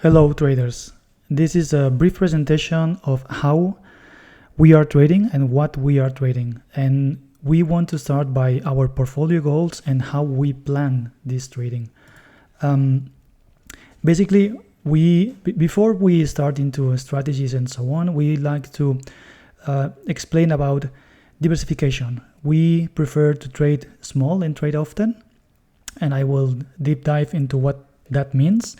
Hello traders, this is a brief presentation of how we are trading and what we are trading, and we want to start by our portfolio goals and how we plan this trading. Basically, before we start into strategies and so on, we like to explain about diversification. We prefer to trade small and trade often, and I will deep dive into what that means.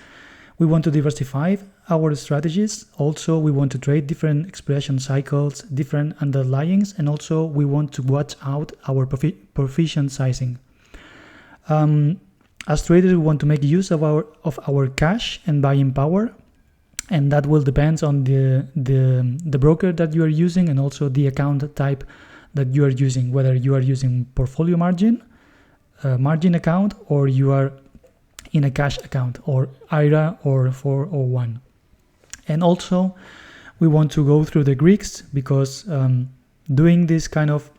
We want to diversify our strategies. Also, we want to trade different expression cycles, different underlyings, and also we want to watch out our position sizing. As traders, we want to make use of our cash and buying power, and that will depend on the broker that you are using and also the account type that you are using, whether you are using portfolio margin, margin account, or you are in a cash account, or IRA or 401. And also we want to go through the Greeks because doing this kind of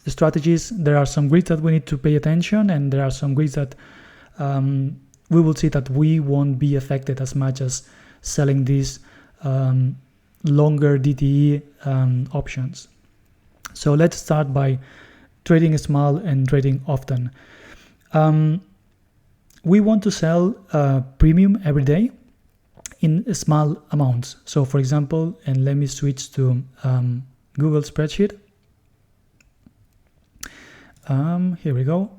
strategies, there are some Greeks that we need to pay attention, and there are some Greeks that we will see that we won't be affected as much as selling these longer DTE options. So let's start by trading small and trading often. We want to sell premium every day in small amounts. So for example, and let me switch to Google spreadsheet. Here we go.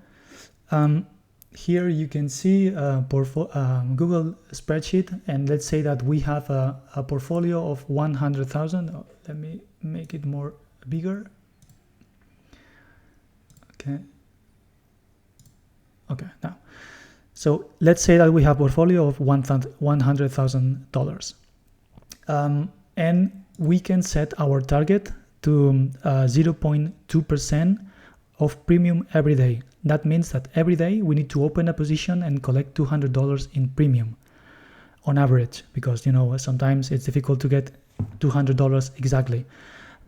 Here you can see Google spreadsheet, and let's say that we have a portfolio of 100,000. Let me make it more bigger. Okay, now. So let's say that we have a portfolio of $100,000, and we can set our target to 0.2% of premium every day. That means that every day we need to open a position and collect $200 in premium on average, because sometimes it's difficult to get $200 exactly,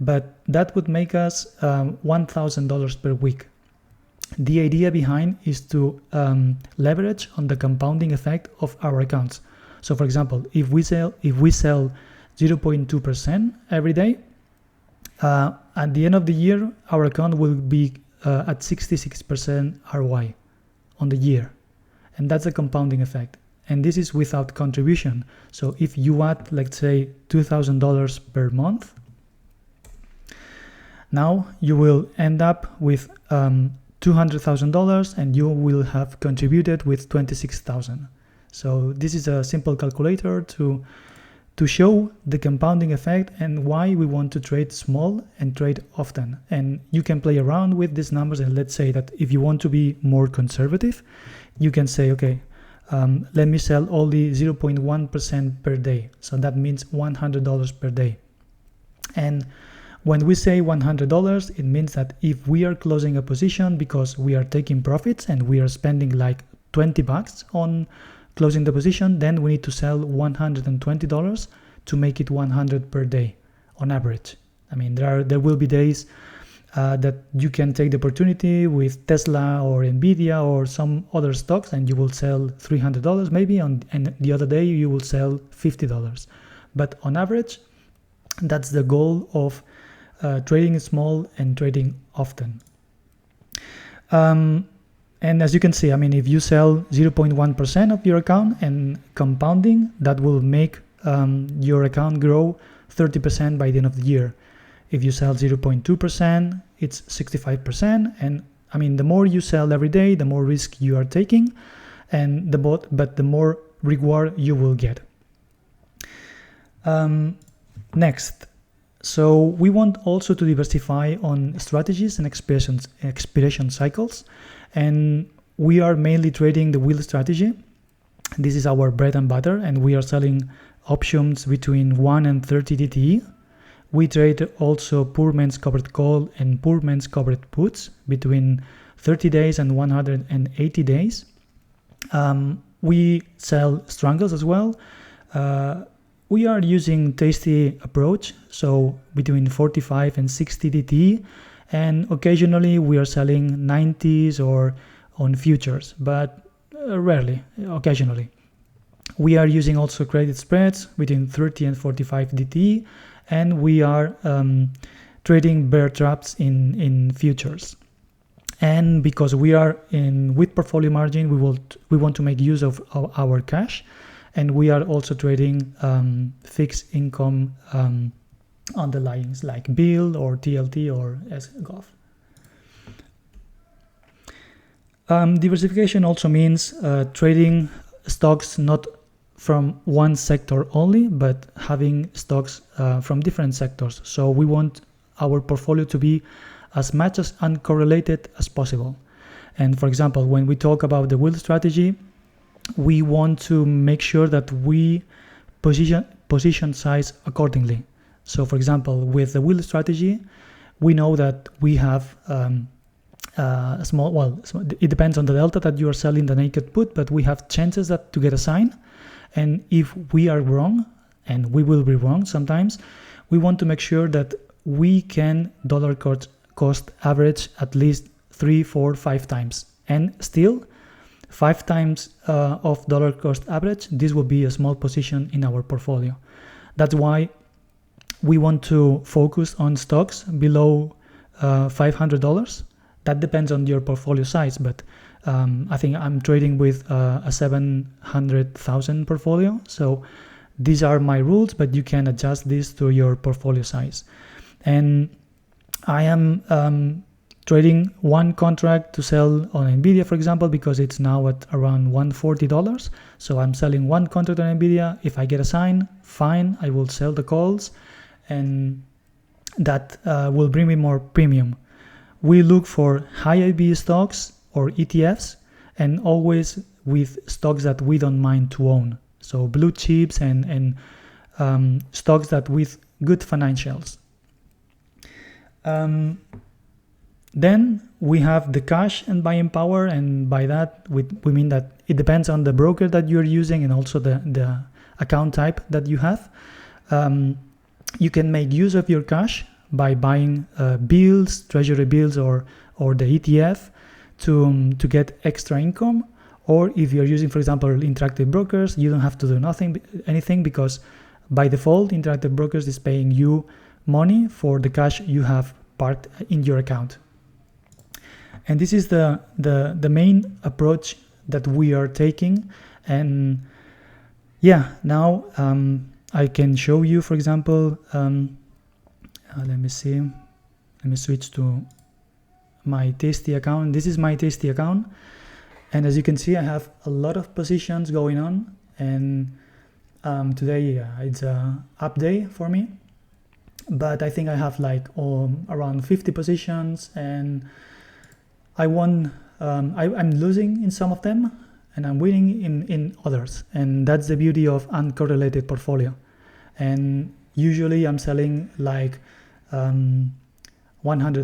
but that would make us $1,000 per week. The idea behind is to leverage on the compounding effect of our accounts. So for example, if we sell 0.2% every day, at the end of the year our account will be at 66% ROI on the year, and that's a compounding effect, and this is without contribution. So if you add, let's say, $2,000 per month, now you will end up with $200,000, and you will have contributed with $26,000. So this is a simple calculator to show the compounding effect and why we want to trade small and trade often. And you can play around with these numbers, and let's say that if you want to be more conservative, you can say, okay, let me sell only 0.1% per day. So that means $100 per day. And when we say $100, it means that if we are closing a position because we are taking profits and we are spending like $20 on closing the position, then we need to sell $120 to make it 100 per day on average. I mean, there will be days that you can take the opportunity with Tesla or Nvidia or some other stocks, and you will sell $300 maybe, and the other day you will sell $50. But on average, that's the goal of trading small and trading often. And as you can see, I mean, if you sell 0.1% of your account and compounding, that will make your account grow 30% by the end of the year. If you sell 0.2%, it's 65%. And I mean, the more you sell every day, the more risk you are taking, and but the more reward you will get. Next. So we want also to diversify on strategies and expiration cycles, and we are mainly trading the wheel strategy. This is our bread and butter, and we are selling options between 1 and 30 DTE. We trade also poor man's covered call and poor man's covered puts between 30 days and 180 days. We sell strangles as well. We are using tasty approach, so between 45 and 60 DT, and occasionally we are selling 90s or on futures, but rarely, occasionally. We are using also credit spreads between 30 and 45 DTE, and we are trading bear traps in futures. And because we are with portfolio margin, we want to make use of our cash, and we are also trading fixed income underlyings like BIL or TLT or SGOV. Diversification also means trading stocks not from one sector only, but having stocks from different sectors. So we want our portfolio to be as much as uncorrelated as possible. And for example, when we talk about the wheel strategy, we want to make sure that we position size accordingly. So for example, with the wheel strategy, we know that we have it depends on the delta that you are selling the naked put, but we have chances to get a sign. And if we are wrong, and we will be wrong sometimes, we want to make sure that we can dollar cost average at least 3, 4, 5 times. And still, 5 times of dollar cost average, this will be a small position in our portfolio. That's why we want to focus on stocks below $500. That depends on your portfolio size, but I think I'm trading with a 700,000 portfolio. So these are my rules, but you can adjust this to your portfolio size. And I am trading one contract to sell on NVIDIA, for example, because it's now at around $140. So I'm selling one contract on NVIDIA. If I get a sign, fine, I will sell the calls, and that will bring me more premium. We look for high IB stocks or ETFs, and always with stocks that we don't mind to own. So blue chips and stocks that with good financials. Then we have the cash and buying power, and by that we mean that it depends on the broker that you're using and also the account type that you have. You can make use of your cash by buying bills, treasury bills, or the ETF to get extra income. Or if you're using, for example, Interactive Brokers, you don't have to do anything, because by default, Interactive Brokers is paying you money for the cash you have parked in your account. And this is the main approach that we are taking. And yeah, now I can show you, for example, let me see. Let me switch to my Tasty account. This is my Tasty account. And as you can see, I have a lot of positions going on. And today it's a up day for me. But I think I have like around 50 positions, and I won. I'm losing in some of them, and I'm winning in others. And that's the beauty of uncorrelated portfolio. And usually I'm selling like $100, $400,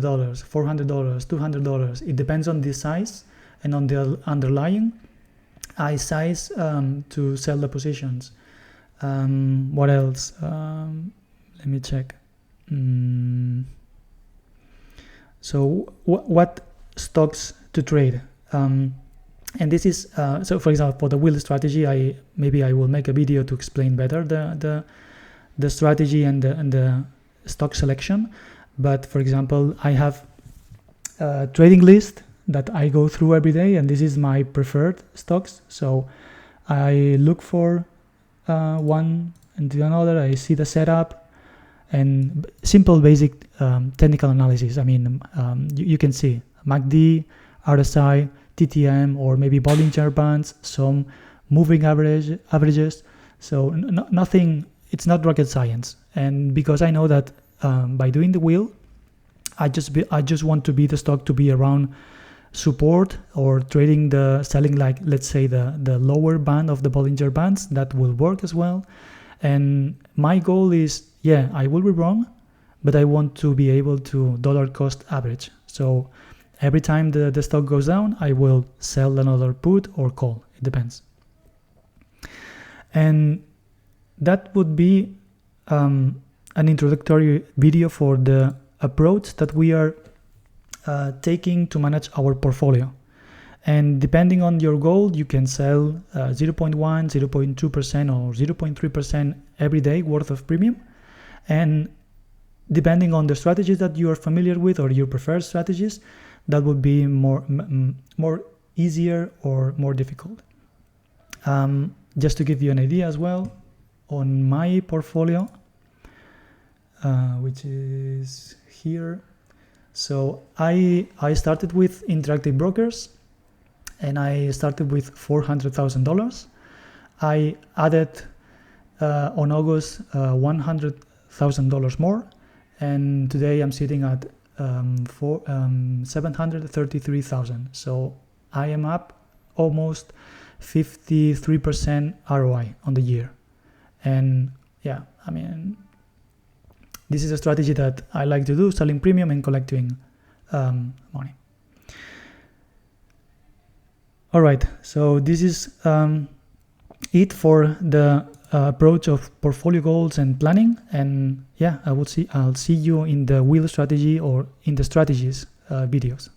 $200. It depends on the size and on the underlying. I size to sell the positions. What else? Let me check. So what stocks to trade? And this is so. For example, for the wheel strategy, I will make a video to explain better the strategy and the stock selection. But for example, I have a trading list that I go through every day, and this is my preferred stocks. So I look for one and to another. I see the setup and simple basic technical analysis. I mean, you can see MACD, RSI, TTM, or maybe Bollinger Bands, some moving averages. So nothing. It's not rocket science. And because I know that by doing the wheel, I just want to be the stock to be around support, or selling like, let's say, the lower band of the Bollinger Bands. That will work as well. And my goal is, I will be wrong, but I want to be able to dollar cost average. So every time the stock goes down, I will sell another put or call. It depends. And that would be an introductory video for the approach that we are taking to manage our portfolio. And depending on your goal, you can sell 0.1, 0.2% or 0.3% every day worth of premium. And depending on the strategies that you are familiar with or your preferred strategies, that would be more easier or more difficult. Just to give you an idea as well, on my portfolio, which is here. So I started with Interactive Brokers, and I started with $400,000. I added on August $100,000 more, and today I'm sitting at $733,000. So I am up almost 53% ROI on the year. And yeah, I mean, this is a strategy that I like to do, selling premium and collecting money. All right, so this is it for the approach of portfolio goals and planning. And yeah, I'll see you in the wheel strategy or in the strategies videos.